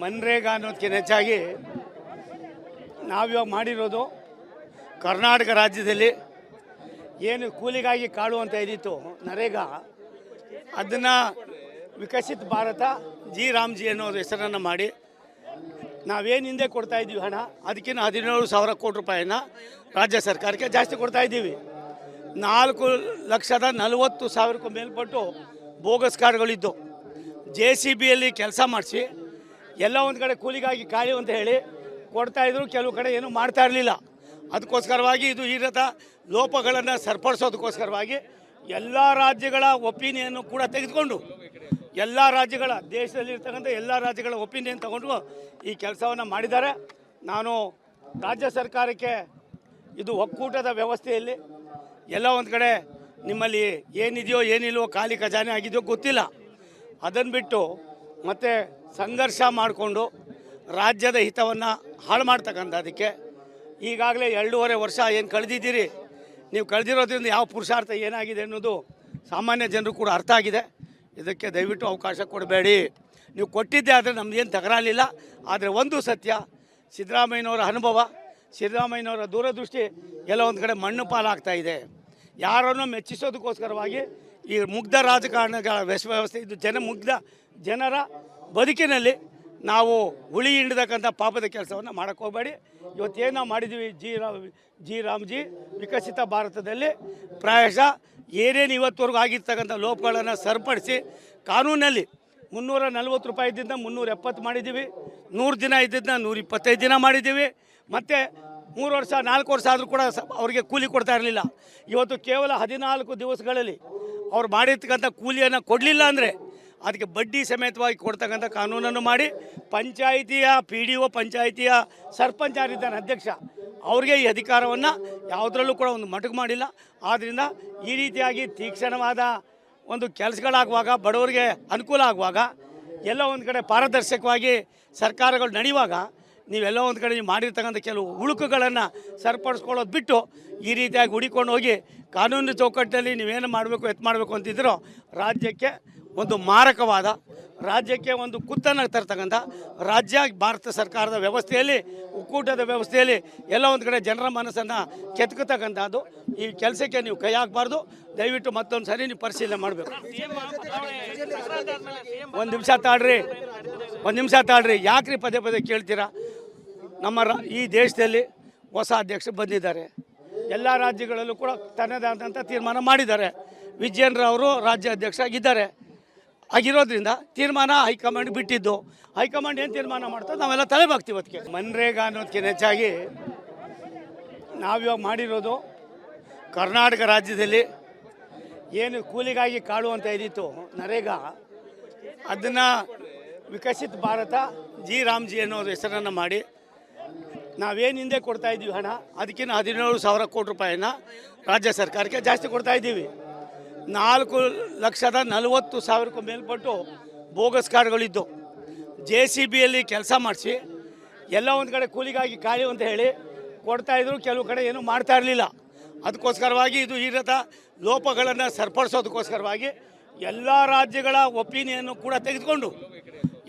ಮನ್ರೇಗಾ ಅನ್ನೋದಕ್ಕಿಂತ ಹೆಚ್ಚಾಗಿ ನಾವಿವಾಗ ಮಾಡಿರೋದು ಕರ್ನಾಟಕ ರಾಜ್ಯದಲ್ಲಿ ಏನು ಕೂಲಿಗಾಗಿ ಕಾಡು ಅಂತ ಇದ್ದಿತ್ತು ನರೇಗಾ, ಅದನ್ನು ವಿಕಸಿತ ಭಾರತ ಜಿ ರಾಮ್ಜಿ ಅನ್ನೋ ಹೆಸರನ್ನು ಮಾಡಿ ನಾವೇನು ಹಿಂದೆ ಕೊಡ್ತಾಯಿದ್ದೀವಿ ಹಣ, ಅದಕ್ಕಿಂತ 17,000 ಕೋಟಿ ರೂಪಾಯಿನ ರಾಜ್ಯ ಸರ್ಕಾರಕ್ಕೆ ಜಾಸ್ತಿ ಕೊಡ್ತಾಯಿದ್ದೀವಿ. 4,40,40,000ಕ್ಕೂ ಮೇಲ್ಪಟ್ಟು ಬೋಗಸ್ ಕಾರ್ಡ್ಗಳಿದ್ದು JCBಯಲ್ಲಿ ಕೆಲಸ ಮಾಡಿಸಿ ಎಲ್ಲ ಒಂದು ಕಡೆ ಕೂಲಿಗಾಗಿ ಕಾಳಿ ಅಂತ ಹೇಳಿ ಕೊಡ್ತಾಯಿದ್ರು, ಕೆಲವು ಕಡೆ ಏನೂ ಮಾಡ್ತಾ ಇರಲಿಲ್ಲ. ಅದಕ್ಕೋಸ್ಕರವಾಗಿ ಇದು ಇರದ ಲೋಪಗಳನ್ನು ಸರಿಪಡಿಸೋದಕ್ಕೋಸ್ಕರವಾಗಿ ಎಲ್ಲ ರಾಜ್ಯಗಳ ಒಪಿನಿಯನ್ನು ಕೂಡ ತೆಗೆದುಕೊಂಡು ಎಲ್ಲ ರಾಜ್ಯಗಳ ದೇಶದಲ್ಲಿರ್ತಕ್ಕಂಥ ಎಲ್ಲ ರಾಜ್ಯಗಳ ಒಪಿನಿಯನ್ ತಗೊಂಡು ಈ ಕೆಲಸವನ್ನು ಮಾಡಿದ್ದಾರೆ. ನಾನು ರಾಜ್ಯ ಸರ್ಕಾರಕ್ಕೆ ಇದು ಒಕ್ಕೂಟದ ವ್ಯವಸ್ಥೆಯಲ್ಲಿ ಎಲ್ಲ ಒಂದು ಕಡೆ ನಿಮ್ಮಲ್ಲಿ ಏನಿದೆಯೋ ಏನಿಲ್ವೋ ಖಾಲಿ ಖಜಾನೆ ಆಗಿದೆಯೋ ಗೊತ್ತಿಲ್ಲ, ಅದನ್ನು ಬಿಟ್ಟು ಮತ್ತೆ ಸಂಘರ್ಷ ಮಾಡಿಕೊಂಡು ರಾಜ್ಯದ ಹಿತವನ್ನು ಹಾಳು ಮಾಡ್ತಕ್ಕಂಥದ್ದಕ್ಕೆ ಈಗಾಗಲೇ 2.5 ವರ್ಷ ಏನು ಕಳೆದಿದ್ದೀರಿ, ನೀವು ಕಳೆದಿರೋದ್ರಿಂದ ಯಾವ ಪುರುಷಾರ್ಥ ಏನಾಗಿದೆ ಅನ್ನೋದು ಸಾಮಾನ್ಯ ಜನರು ಕೂಡ ಅರ್ಥ ಆಗಿದೆ. ಇದಕ್ಕೆ ದಯವಿಟ್ಟು ಅವಕಾಶ ಕೊಡಬೇಡಿ. ನೀವು ಕೊಟ್ಟಿದ್ದೆ ಆದರೆ ನಮ್ಮದೇನು ತಕರಾಲಿಲ್ಲ. ಆದರೆ ಒಂದು ಸತ್ಯ, ಸಿದ್ದರಾಮಯ್ಯನವರ ಅನುಭವ, ಸಿದ್ದರಾಮಯ್ಯನವರ ದೂರದೃಷ್ಟಿ ಎಲ್ಲ ಒಂದು ಕಡೆ ಮಣ್ಣು ಪಾಲಾಗ್ತಾ ಇದೆ. ಯಾರನ್ನು ಮೆಚ್ಚಿಸೋದಕ್ಕೋಸ್ಕರವಾಗಿ ಈ ಮುಗ್ಧ ರಾಜಕಾರಣಗಳ ವ್ಯವಸ್ಥೆ ಇದು ಮುಗ್ಧ ಜನರ ಬದುಕಿನಲ್ಲಿ ನಾವು ಹುಳಿ ಹಿಂಡತಕ್ಕಂಥ ಪಾಪದ ಕೆಲಸವನ್ನು ಮಾಡೋಕ್ಕೆ ಹೋಗಬೇಡಿ. ಇವತ್ತೇನು ನಾವು ಮಾಡಿದ್ದೀವಿ ಜಿ ರಾಮ್ಜಿ ವಿಕಸಿತ ಭಾರತದಲ್ಲಿ ಪ್ರಾಯಶಃ ಏನೇನು ಇವತ್ತವರೆಗೂ ಆಗಿರ್ತಕ್ಕಂಥ ಲೋಪಗಳನ್ನು ಸರಿಪಡಿಸಿ ಕಾನೂನಲ್ಲಿ 340 ರೂಪಾಯಿ ಇದ್ದಿದ್ದ 370 ಮಾಡಿದ್ದೀವಿ, 100 ದಿನ ಇದ್ದಿದ್ದನ್ನ 125 ದಿನ ಮಾಡಿದ್ದೀವಿ. ಮತ್ತು 3 ವರ್ಷ 4 ವರ್ಷ ಆದರೂ ಕೂಡ ಅವರಿಗೆ ಕೂಲಿ ಕೊಡ್ತಾ ಇರಲಿಲ್ಲ. ಇವತ್ತು ಕೇವಲ 14 ದಿವಸಗಳಲ್ಲಿ ಅವ್ರು ಮಾಡಿರ್ತಕ್ಕಂಥ ಕೂಲಿಯನ್ನು ಕೊಡಲಿಲ್ಲ ಅಂದರೆ ಅದಕ್ಕೆ ಬಡ್ಡಿ ಸಮೇತವಾಗಿ ಕೊಡ್ತಕ್ಕಂಥ ಕಾನೂನನ್ನು ಮಾಡಿ ಪಂಚಾಯಿತಿಯ PDO ಪಂಚಾಯಿತಿಯ ಸರ್ಪಂಚ್ ಯಾರಿದ್ದಾನೆ ಅಧ್ಯಕ್ಷ, ಅವ್ರಿಗೆ ಈ ಅಧಿಕಾರವನ್ನು ಯಾವುದರಲ್ಲೂ ಕೂಡ ಒಂದು ಮಟಕು ಮಾಡಿಲ್ಲ. ಆದ್ದರಿಂದ ಈ ರೀತಿಯಾಗಿ ತೀಕ್ಷ್ಣವಾದ ಒಂದು ಕೆಲಸಗಳಾಗುವಾಗ, ಬಡವರಿಗೆ ಅನುಕೂಲ ಆಗುವಾಗ, ಎಲ್ಲ ಒಂದು ಕಡೆ ಪಾರದರ್ಶಕವಾಗಿ ಸರ್ಕಾರಗಳು ನಡೆಯುವಾಗ ನೀವೆಲ್ಲ ಒಂದು ಕಡೆ ನೀವು ಮಾಡಿರ್ತಕ್ಕಂಥ ಕೆಲವು ಉಳುಕುಗಳನ್ನು ಸರಿಪಡಿಸ್ಕೊಳ್ಳೋದು ಬಿಟ್ಟು ಈ ರೀತಿಯಾಗಿ ಹುಡಿಕೊಂಡು ಹೋಗಿ ಕಾನೂನು ಚೌಕಟ್ಟಲ್ಲಿ ನೀವೇನು ಮಾಡಬೇಕು ಮಾಡಬೇಕು ಅಂತಿದ್ರೋ ರಾಜ್ಯಕ್ಕೆ ಒಂದು ಮಾರಕವಾದ, ರಾಜ್ಯಕ್ಕೆ ಒಂದು ಕುತ್ತನ್ನು ತರ್ತಕ್ಕಂಥ ರಾಜ್ಯ ಭಾರತ ಸರ್ಕಾರದ ವ್ಯವಸ್ಥೆಯಲ್ಲಿ, ಒಕ್ಕೂಟದ ವ್ಯವಸ್ಥೆಯಲ್ಲಿ ಎಲ್ಲ ಒಂದು ಕಡೆ ಜನರ ಮನಸ್ಸನ್ನು ಕೆತ್ಕತಕ್ಕಂಥದ್ದು. ಈ ಕೆಲಸಕ್ಕೆ ನೀವು ಕೈ ಹಾಕಬಾರ್ದು. ದಯವಿಟ್ಟು ಮತ್ತೊಂದು ಸರಿ ನೀವು ಪರಿಶೀಲನೆ ಮಾಡಬೇಕು. ಒಂದು ನಿಮಿಷ ತಾಳ್ರಿ. ಯಾಕ್ರಿ ಪದೇ ಪದೇ ಕೇಳ್ತೀರಾ? ನಮ್ಮ ಈ ದೇಶದಲ್ಲಿ ಹೊಸ ಅಧ್ಯಕ್ಷರು ಬಂದಿದ್ದಾರೆ, ಎಲ್ಲ ರಾಜ್ಯಗಳಲ್ಲೂ ಕೂಡ ತನ್ನದೇ ಆದಂಥ ತೀರ್ಮಾನ ಮಾಡಿದ್ದಾರೆ. ವಿಜಯೇಂದ್ರ ರಾಜ್ಯ ಅಧ್ಯಕ್ಷ ಆಗಿರೋದ್ರಿಂದ ತೀರ್ಮಾನ ಹೈಕಮಾಂಡ್ ಬಿಟ್ಟಿದ್ದು. ಹೈಕಮಾಂಡ್ ಏನು ತೀರ್ಮಾನ ಮಾಡ್ತದೆ ನಾವೆಲ್ಲ ತಲೆಬಾಗ್ತೀವಿ. ಅದಕ್ಕೆ ಮನ್ರೇಗಾ ಅನ್ನೋದಕ್ಕಿಂತ ಹೆಚ್ಚಾಗಿ ನಾವಿವಾಗ ಮಾಡಿರೋದು ಕರ್ನಾಟಕ ರಾಜ್ಯದಲ್ಲಿ ಏನು ಕೂಲಿಗಾಗಿ ಕಾಡು ಅಂತ ಇದ್ದಿತ್ತು ನರೇಗಾ, ಅದನ್ನು ವಿಕಸಿತ ಭಾರತ ಜಿ ರಾಮ್ಜಿ ಅನ್ನೋ ಹೆಸರನ್ನು ಮಾಡಿ ನಾವೇನು ಹಿಂದೆ ಕೊಡ್ತಾಯಿದ್ದೀವಿ ಹಣ, ಅದಕ್ಕಿಂತ 17,000 ಕೋಟಿ ರೂಪಾಯಿನ ರಾಜ್ಯ ಸರ್ಕಾರಕ್ಕೆ ಜಾಸ್ತಿ ಕೊಡ್ತಾಯಿದ್ದೀವಿ. 4,40,40,000ಕ್ಕೂ ಮೇಲ್ಪಟ್ಟು ಬೋಗಸ್ ಕಾರ್ಡ್ಗಳಿದ್ದು JCBಯಲ್ಲಿ ಕೆಲಸ ಮಾಡಿಸಿ ಎಲ್ಲ ಒಂದು ಕಡೆ ಕೂಲಿಗಾಗಿ ಕಾಳಿ ಅಂತ ಹೇಳಿ ಕೊಡ್ತಾಯಿದ್ರು, ಕೆಲವು ಕಡೆ ಏನೂ ಮಾಡ್ತಾ ಇರಲಿಲ್ಲ. ಅದಕ್ಕೋಸ್ಕರವಾಗಿ ಇದು ಇರದ ಲೋಪಗಳನ್ನು ಸರಿಪಡಿಸೋದಕ್ಕೋಸ್ಕರವಾಗಿ ಎಲ್ಲ ರಾಜ್ಯಗಳ ಒಪಿನಿಯನ್ನು ಕೂಡ ತೆಗೆದುಕೊಂಡು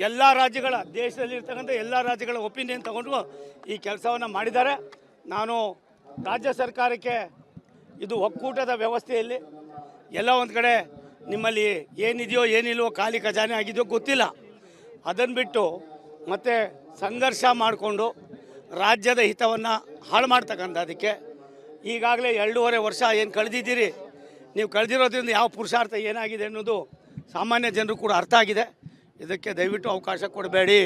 ಎಲ್ಲ ರಾಜ್ಯಗಳ ದೇಶದಲ್ಲಿರ್ತಕ್ಕಂಥ ಎಲ್ಲ ರಾಜ್ಯಗಳ ಒಪಿನಿಯನ್ ತಗೊಂಡು ಈ ಕೆಲಸವನ್ನು ಮಾಡಿದ್ದಾರೆ. ನಾನು ರಾಜ್ಯ ಸರ್ಕಾರಕ್ಕೆ ಇದು ಒಕ್ಕೂಟದ ವ್ಯವಸ್ಥೆಯಲ್ಲಿ ಎಲ್ಲ ಒಂದು ಕಡೆ ನಿಮ್ಮಲ್ಲಿ ಏನಿದೆಯೋ ಏನಿಲ್ವೋ ಖಾಲಿ ಖಜಾನೆ ಆಗಿದೆಯೋ ಗೊತ್ತಿಲ್ಲ, ಅದನ್ನು ಬಿಟ್ಟು ಮತ್ತೆ ಸಂಘರ್ಷ ಮಾಡಿಕೊಂಡು ರಾಜ್ಯದ ಹಿತವನ್ನು ಹಾಳು ಮಾಡ್ತಕ್ಕಂಥದ್ದಕ್ಕೆ ಈಗಾಗಲೇ 2.5 ವರ್ಷ ಏನು ಕಳೆದಿದ್ದೀರಿ, ನೀವು ಕಳೆದಿರೋದ್ರಿಂದ ಯಾವ ಪುರುಷಾರ್ಥ ಏನಾಗಿದೆ ಅನ್ನೋದು ಸಾಮಾನ್ಯ ಜನರು ಕೂಡ ಅರ್ಥ ಆಗಿದೆ. ಇದಕ್ಕೆ ದಯವಿಟ್ಟು ಅವಕಾಶ ಕೊಡಬೇಡಿ.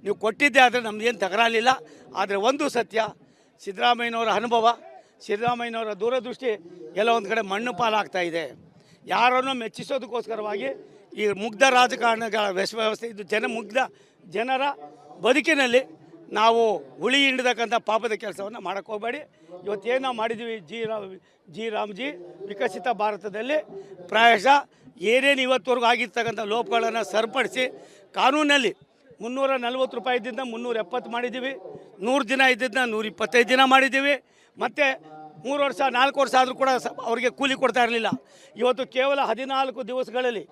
ನೀವು ಕೊಟ್ಟಿದ್ದೆ ಆದರೆ ನಮ್ಮದೇನು ತಕರಾಲಿಲ್ಲ. ಆದರೆ ಒಂದು ಸತ್ಯ, ಸಿದ್ದರಾಮಯ್ಯನವರ ಅನುಭವ, ಸಿದ್ದರಾಮಯ್ಯನವರ ದೂರದೃಷ್ಟಿ ಎಲ್ಲ ಒಂದು ಕಡೆ ಮಣ್ಣು ಪಾಲಾಗ್ತಾ ಇದೆ. ಯಾರನ್ನು ಮೆಚ್ಚಿಸೋದಕ್ಕೋಸ್ಕರವಾಗಿ ಈ ಮುಗ್ಧ ರಾಜಕಾರಣಗಳ ವ್ಯವಸ್ಥೆ ಇದು ಮುಗ್ಧ ಜನರ ಬದುಕಿನಲ್ಲಿ ನಾವು ಹುಳಿ ಹಿಂಡತಕ್ಕಂಥ ಪಾಪದ ಕೆಲಸವನ್ನು ಮಾಡೋಕ್ಕೆ ಹೋಗಬೇಡಿ. ಇವತ್ತೇನು ನಾವು ಮಾಡಿದ್ದೀವಿ ಜಿ ರಾಮ್ಜಿ ವಿಕಸಿತ ಭಾರತದಲ್ಲಿ ಪ್ರಾಯಶಃ ಏನೇನು ಇವತ್ತವರೆಗೂ ಆಗಿರ್ತಕ್ಕಂಥ ಲೋಪಗಳನ್ನು ಸರಿಪಡಿಸಿ ಕಾನೂನಲ್ಲಿ 340 ರೂಪಾಯಿ ಇದ್ದಿದ್ದ 370 ಮಾಡಿದ್ದೀವಿ, 100 ದಿನ ಇದ್ದಿದ್ದನ್ನ 125 ದಿನ ಮಾಡಿದ್ದೀವಿ. ಮತ್ತು 3 ವರ್ಷ 4 ವರ್ಷ ಆದರೂ ಕೂಡ ಅವರಿಗೆ ಕೂಲಿ ಕೊಡ್ತಾ ಇರಲಿಲ್ಲ. ಇವತ್ತು ಕೇವಲ 14 ದಿವಸಗಳಲ್ಲಿ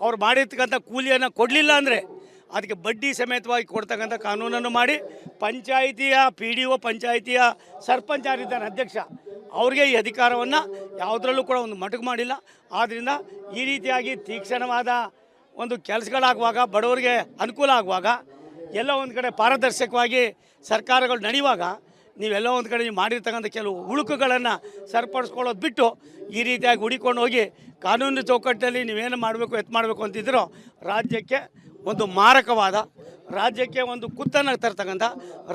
ಅವ್ರು ಮಾಡಿರ್ತಕ್ಕಂಥ ಕೂಲಿಯನ್ನು ಕೊಡಲಿಲ್ಲ ಅಂದರೆ ಅದಕ್ಕೆ ಬಡ್ಡಿ ಸಮೇತವಾಗಿ ಕೊಡ್ತಕ್ಕಂಥ ಕಾನೂನನ್ನು ಮಾಡಿ ಪಂಚಾಯಿತಿಯ PDO ಪಂಚಾಯಿತಿಯ ಸರ್ಪಂಚ್ ಯಾರಿದ್ದಾನೆ ಅಧ್ಯಕ್ಷ ಅವ್ರಿಗೆ ಈ ಅಧಿಕಾರವನ್ನು ಯಾವುದರಲ್ಲೂ ಕೂಡ ಒಂದು ಮಟಕು ಮಾಡಿಲ್ಲ. ಆದ್ದರಿಂದ ಈ ರೀತಿಯಾಗಿ ತೀಕ್ಷ್ಣವಾದ ಒಂದು ಕೆಲಸಗಳಾಗುವಾಗ ಬಡವರಿಗೆ ಅನುಕೂಲ ಆಗುವಾಗ ಎಲ್ಲ ಒಂದು ಕಡೆ ಪಾರದರ್ಶಕವಾಗಿ ಸರ್ಕಾರಗಳು ನಡೆಯುವಾಗ ನೀವೆಲ್ಲ ಒಂದು ಕಡೆ ನೀವು ಮಾಡಿರ್ತಕ್ಕಂಥ ಕೆಲವು ಉಳುಕುಗಳನ್ನು ಸರಿಪಡಿಸ್ಕೊಳ್ಳೋದು ಬಿಟ್ಟು ಈ ರೀತಿಯಾಗಿ ಹುಡಿಕೊಂಡು ಹೋಗಿ ಕಾನೂನು ಚೌಕಟ್ಟಲ್ಲಿ ನೀವೇನು ಮಾಡಬೇಕು ಮಾಡಬೇಕು ಅಂತಿದ್ರೋ ರಾಜ್ಯಕ್ಕೆ ಒಂದು ಮಾರಕವಾದ, ರಾಜ್ಯಕ್ಕೆ ಒಂದು ಕುತ್ತನ್ನು ತರ್ತಕ್ಕಂಥ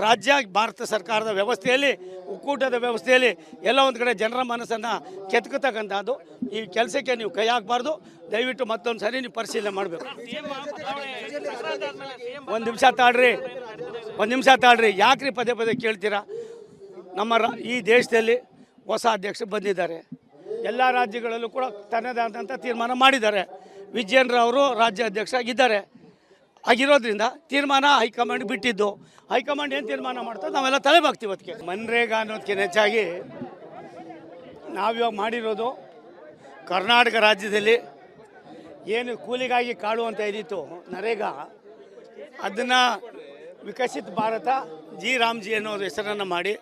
ರಾಜ್ಯ ಭಾರತ ಸರ್ಕಾರದ ವ್ಯವಸ್ಥೆಯಲ್ಲಿ ಒಕ್ಕೂಟದ ವ್ಯವಸ್ಥೆಯಲ್ಲಿ ಎಲ್ಲ ಒಂದು ಕಡೆ ಜನರ ಮನಸ್ಸನ್ನು ಕೆತ್ಕತಕ್ಕಂಥದ್ದು. ಈ ಕೆಲಸಕ್ಕೆ ನೀವು ಕೈ ಹಾಕಬಾರ್ದು. ದಯವಿಟ್ಟು ಮತ್ತೊಂದು ಸರಿ ನೀವು ಪರಿಶೀಲನೆ ಮಾಡಬೇಕು. ಒಂದು ನಿಮಿಷ ತಾಳ್ರಿ ಯಾಕ್ರಿ ಪದೇ ಪದೇ ಕೇಳ್ತೀರಾ? ನಮ್ಮ ಈ ದೇಶದಲ್ಲಿ ಹೊಸ ಅಧ್ಯಕ್ಷರು ಬಂದಿದ್ದಾರೆ. ಎಲ್ಲ ರಾಜ್ಯಗಳಲ್ಲೂ ಕೂಡ ತನ್ನದೇ ಆದಂಥ ತೀರ್ಮಾನ ಮಾಡಿದ್ದಾರೆ. ವಿಜಯೇಂದ್ರ ರಾಜ್ಯ ಅಧ್ಯಕ್ಷ ಆಗಿದ್ದಾರೆ. ಆಗಿರೋದ್ರಿಂದ ತೀರ್ಮಾನ ಹೈಕಮಾಂಡ್ ಬಿಟ್ಟಿದ್ದು. ಹೈಕಮಾಂಡ್ ಏನು ತೀರ್ಮಾನ ಮಾಡ್ತದೆ ನಾವೆಲ್ಲ ತಲೆಬಾಗ್ತೀವಿ. ಅದಕ್ಕೆ ಮನ್ರೇಗಾ ಅನ್ನೋದಕ್ಕಿಂತ ಹೆಚ್ಚಾಗಿ ನಾವಿವಾಗ ಮಾಡಿರೋದು ಕರ್ನಾಟಕ ರಾಜ್ಯದಲ್ಲಿ ಏನು ಕೂಲಿಗಾಗಿ ಕಾಳು ಅಂತ ಇದ್ದಿತ್ತು ನರೇಗಾ, ಅದನ್ನು ವಿಕಸಿತ ಭಾರತ ರಾಮ್ಜಿ ಅನ್ನೋ ಹೆಸರನ್ನು ಮಾಡಿ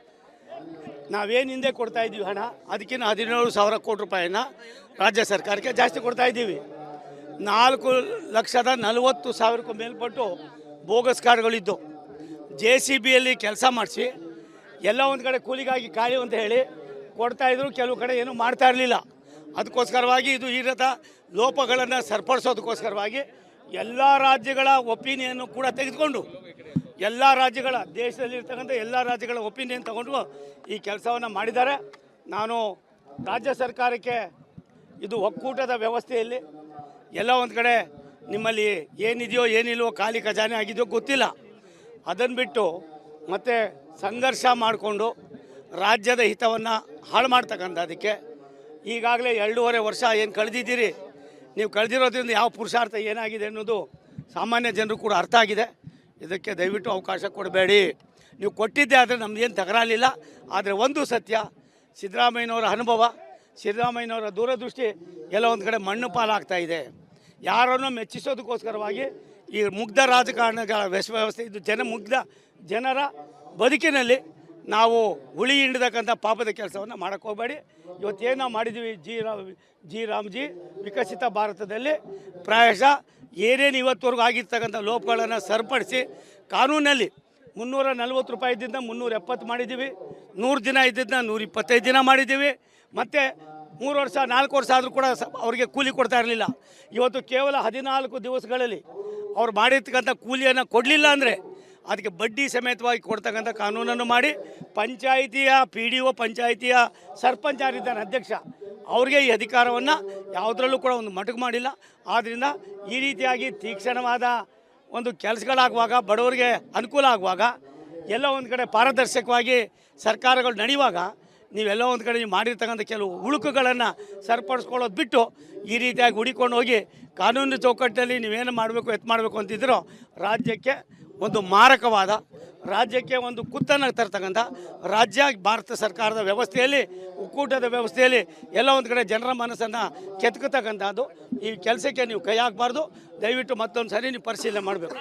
ನಾವೇನು ಹಿಂದೆ ಕೊಡ್ತಾಯಿದ್ದೀವಿ ಹಣ ಅದಕ್ಕಿಂತ 17,000 ಕೋಟಿ ರೂಪಾಯಿನ ರಾಜ್ಯ ಸರ್ಕಾರಕ್ಕೆ ಜಾಸ್ತಿ ಕೊಡ್ತಾಯಿದ್ದೀವಿ. 4,40,40,000ಕ್ಕೂ ಮೇಲ್ಪಟ್ಟು ಬೋಗಸ್ ಕಾರ್ಡ್ಗಳಿದ್ದು JCBಯಲ್ಲಿ ಕೆಲಸ ಮಾಡಿಸಿ ಎಲ್ಲ ಒಂದು ಕಡೆ ಕೂಲಿಗಾಗಿ ಕಾಳಿ ಅಂತ ಹೇಳಿ ಕೊಡ್ತಾಯಿದ್ರು. ಕೆಲವು ಕಡೆ ಏನೂ ಮಾಡ್ತಾ ಇರಲಿಲ್ಲ. ಅದಕ್ಕೋಸ್ಕರವಾಗಿ ಇದು ಈ ರೀತಿ ಲೋಪಗಳನ್ನು ಸರಿಪಡಿಸೋದಕ್ಕೋಸ್ಕರವಾಗಿ ಎಲ್ಲ ರಾಜ್ಯಗಳ ಒಪಿನಿಯನ್ನು ಕೂಡ ತೆಗೆದುಕೊಂಡು ಎಲ್ಲ ರಾಜ್ಯಗಳ ದೇಶದಲ್ಲಿರ್ತಕ್ಕಂಥ ಎಲ್ಲ ರಾಜ್ಯಗಳ ಒಪಿನಿಯನ್ ತಗೊಂಡು ಈ ಕೆಲಸವನ್ನು ಮಾಡಿದ್ದಾರೆ. ನಾನು ರಾಜ್ಯ ಸರ್ಕಾರಕ್ಕೆ ಇದು ಒಕ್ಕೂಟದ ವ್ಯವಸ್ಥೆಯಲ್ಲಿ ಎಲ್ಲ ಒಂದು ಕಡೆ ನಿಮ್ಮಲ್ಲಿ ಏನಿದೆಯೋ ಏನಿಲ್ವೋ ಖಾಲಿ ಖಜಾನೆ ಆಗಿದೆಯೋ ಗೊತ್ತಿಲ್ಲ, ಅದನ್ನು ಬಿಟ್ಟು ಮತ್ತೆ ಸಂಘರ್ಷ ಮಾಡಿಕೊಂಡು ರಾಜ್ಯದ ಹಿತವನ್ನು ಹಾಳು ಮಾಡ್ತಕ್ಕಂಥದ್ದಕ್ಕೆ ಈಗಾಗಲೇ 2.5 ವರ್ಷ ಏನು ಕಳೆದಿದ್ದೀರಿ, ನೀವು ಕಳೆದಿರೋದ್ರಿಂದ ಯಾವ ಪುರುಷಾರ್ಥ ಏನಾಗಿದೆ ಅನ್ನೋದು ಸಾಮಾನ್ಯ ಜನರು ಕೂಡ ಅರ್ಥ ಆಗಿದೆ. ಇದಕ್ಕೆ ದಯವಿಟ್ಟು ಅವಕಾಶ ಕೊಡಬೇಡಿ. ನೀವು ಕೊಟ್ಟಿದ್ದೆ ಆದರೆ ನಮ್ಮದೇನು ತಕರಾಲಿಲ್ಲ. ಆದರೆ ಒಂದು ಸತ್ಯ, ಸಿದ್ದರಾಮಯ್ಯನವರ ಅನುಭವ, ಸಿದ್ದರಾಮಯ್ಯನವರ ದೂರದೃಷ್ಟಿ ಎಲ್ಲ ಒಂದು ಕಡೆ ಮಣ್ಣು ಪಾಲಾಗ್ತಾ ಇದೆ. ಯಾರನ್ನು ಮೆಚ್ಚಿಸೋದಕ್ಕೋಸ್ಕರವಾಗಿ ಈ ಮುಗ್ಧ ರಾಜಕಾರಣಗಳ ವ್ಯವಸ್ಥೆ ಇದು ಮುಗ್ಧ ಜನರ ಬದುಕಿನಲ್ಲಿ ನಾವು ಹುಳಿ ಹಿಂಡತಕ್ಕಂಥ ಪಾಪದ ಕೆಲಸವನ್ನು ಮಾಡೋಕ್ಕೆ ಹೋಗಬೇಡಿ. ಇವತ್ತೇನು ನಾವು ಮಾಡಿದ್ದೀವಿ ರಾಮ್ಜಿ ವಿಕಸಿತ ಭಾರತದಲ್ಲಿ ಪ್ರಾಯಶಃ ಏನೇನು ಇವತ್ತವರೆಗೂ ಆಗಿರ್ತಕ್ಕಂಥ ಲೋಪಗಳನ್ನು ಸರಿಪಡಿಸಿ ಕಾನೂನಲ್ಲಿ 340 ರೂಪಾಯಿ ಇದ್ದಿದ್ದ 370 ಮಾಡಿದ್ದೀವಿ. 100 ದಿನ ಇದ್ದಿದ್ದನ್ನ 125 ದಿನ ಮಾಡಿದ್ದೀವಿ. ಮತ್ತು 3 ವರ್ಷ 4 ವರ್ಷ ಆದರೂ ಕೂಡ ಅವರಿಗೆ ಕೂಲಿ ಕೊಡ್ತಾ ಇರಲಿಲ್ಲ. ಇವತ್ತು ಕೇವಲ 14 ದಿವಸಗಳಲ್ಲಿ ಅವ್ರು ಮಾಡಿರ್ತಕ್ಕಂಥ ಕೂಲಿಯನ್ನು ಕೊಡಲಿಲ್ಲ ಅಂದರೆ ಅದಕ್ಕೆ ಬಡ್ಡಿ ಸಮೇತವಾಗಿ ಕೊಡ್ತಕ್ಕಂಥ ಕಾನೂನನ್ನು ಮಾಡಿ ಪಂಚಾಯಿತಿಯ PDO ಪಂಚಾಯಿತಿಯ ಸರ್ಪಂಚ್ ಯಾರಿದ್ದಾನೆ ಅಧ್ಯಕ್ಷ ಅವ್ರಿಗೆ ಈ ಅಧಿಕಾರವನ್ನು ಯಾವುದರಲ್ಲೂ ಕೂಡ ಒಂದು ಮಟಕು ಮಾಡಿಲ್ಲ. ಆದ್ದರಿಂದ ಈ ರೀತಿಯಾಗಿ ತೀಕ್ಷ್ಣವಾದ ಒಂದು ಕೆಲಸಗಳಾಗುವಾಗ ಬಡವರಿಗೆ ಅನುಕೂಲ ಆಗುವಾಗ ಎಲ್ಲ ಒಂದು ಕಡೆ ಪಾರದರ್ಶಕವಾಗಿ ಸರ್ಕಾರಗಳು ನಡೆಯುವಾಗ ನೀವೆಲ್ಲ ಒಂದು ಕಡೆ ನೀವು ಮಾಡಿರ್ತಕ್ಕಂಥ ಕೆಲವು ಉಳುಕುಗಳನ್ನು ಸರಿಪಡಿಸ್ಕೊಳ್ಳೋದು ಬಿಟ್ಟು ಈ ರೀತಿಯಾಗಿ ಹುಡಿಕೊಂಡು ಹೋಗಿ ಕಾನೂನು ಚೌಕಟ್ಟಲ್ಲಿ ನೀವೇನು ಮಾಡಬೇಕು ಮಾಡಬೇಕು ಅಂತಿದ್ರೋ ರಾಜ್ಯಕ್ಕೆ ಒಂದು ಮಾರಕವಾದ, ರಾಜ್ಯಕ್ಕೆ ಒಂದು ಕುತ್ತನ್ನು ತರ್ತಕ್ಕಂಥ ರಾಜ್ಯ ಭಾರತ ಸರ್ಕಾರದ ವ್ಯವಸ್ಥೆಯಲ್ಲಿ ಒಕ್ಕೂಟದ ವ್ಯವಸ್ಥೆಯಲ್ಲಿ ಎಲ್ಲ ಒಂದು ಕಡೆ ಜನರ ಮನಸ್ಸನ್ನು ಕೆತ್ಕತಕ್ಕಂಥದ್ದು. ಈ ಕೆಲಸಕ್ಕೆ ನೀವು ಕೈ ಹಾಕಬಾರ್ದು. ದಯವಿಟ್ಟು ಮತ್ತೊಂದು ಸರಿ ನೀವು ಪರಿಶೀಲನೆ ಮಾಡಬೇಕು.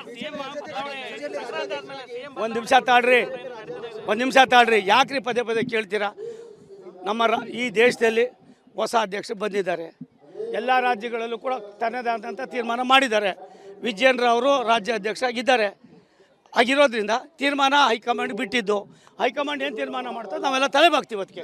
ಒಂದು ನಿಮಿಷ ತಾಳ್ರಿ ಯಾಕ್ರಿ ಪದೇ ಪದೇ ಕೇಳ್ತೀರಾ? ನಮ್ಮ ಈ ದೇಶದಲ್ಲಿ ಹೊಸ ಅಧ್ಯಕ್ಷರು ಬಂದಿದ್ದಾರೆ. ಎಲ್ಲ ರಾಜ್ಯಗಳಲ್ಲೂ ಕೂಡ ತನ್ನದೇ ಆದಂಥ ತೀರ್ಮಾನ ಮಾಡಿದ್ದಾರೆ. ವಿಜಯೇಂದ್ರ ರಾಜ್ಯ ಅಧ್ಯಕ್ಷ ಆಗಿದ್ದಾರೆ. ಆಗಿರೋದ್ರಿಂದ ತೀರ್ಮಾನ ಹೈಕಮಾಂಡ್ ಬಿಟ್ಟಿದ್ದು. ಹೈಕಮಾಂಡ್ ಏನು ತೀರ್ಮಾನ ಮಾಡ್ತದೆ ನಾವೆಲ್ಲ ತಲೆಬಾಗ್ತೀವಿ. ಅದಕ್ಕೆ